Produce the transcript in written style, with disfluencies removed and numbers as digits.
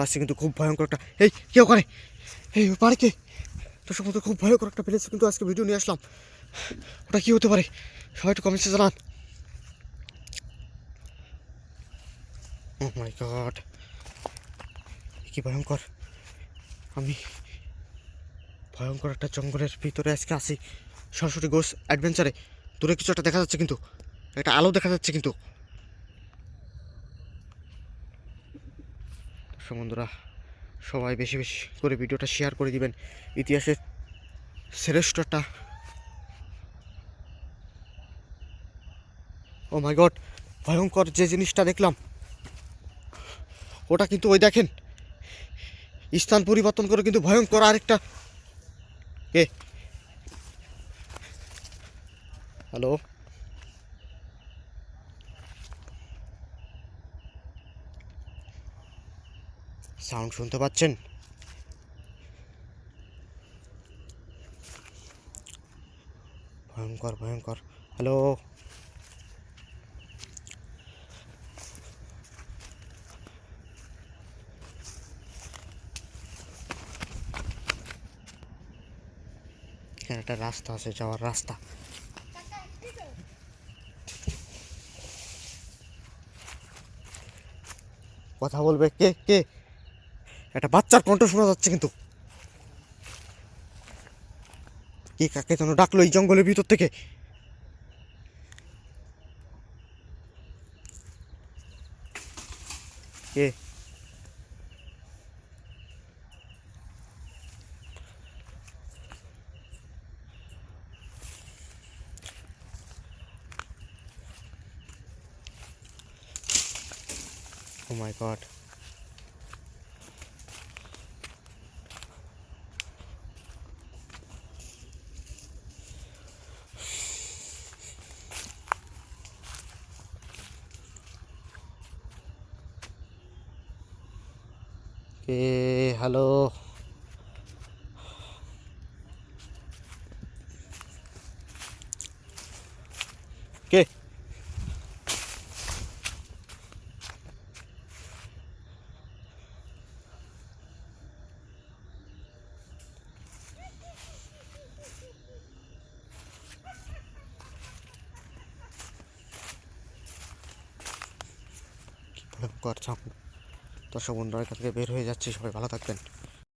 আসছে কিন্তু খুব ভয়ঙ্কর একটা, এই কেউ করে, এই পারে কে? দর্শক বন্ধু খুব ভয়ঙ্কর একটা প্লেস কিন্তু আজকে ভিডিও নিয়ে আসলাম। ওটা কি হতে পারে সবাই একটু কমেন্টসে জানান। ও মাই গড, কি ভয়ঙ্কর! আমি ভয়ঙ্কর একটা জঙ্গলের ভিতরে আজকে আসি সরাসরি গোস অ্যাডভেঞ্চারে। দূরে কিছু একটা দেখা যাচ্ছে, কিন্তু একটা আলো দেখা যাচ্ছে কিন্তু। দর্শক বন্ধুরা সবাই বেশি বেশি করে ভিডিওটা শেয়ার করে দিবেন। ইতিহাসের শ্রেষ্ঠ একটা, ও মাই গড, ভয়ঙ্কর যে জিনিসটা দেখলাম ওটা কিন্তু ওই দেখেন স্থান পরিবর্তন করে কিন্তু ভয়ঙ্কর আরেকটা। কে? হ্যালো, সাউন্ড শুনতে পাচ্ছেন? ভয়ঙ্কর ভয়ঙ্কর। হ্যালো, এখানে একটা রাস্তা আছে, যাওয়ার রাস্তা। কথা বলবে কে? কে? একটা বাচ্চার কণ্ঠ শোনা যাচ্ছে কিন্তু। কে কাকে যেন ডাকলো এই জঙ্গলের ভিতর থেকে? কে? ও মাই গড, কে? হ্যালো, কে? ভয়ঙ্কর সাউন্ড। দর্শক বন্ধুরা এখান থেকে বের হয়ে যাচ্ছি, সবাই ভালো থাকবেন।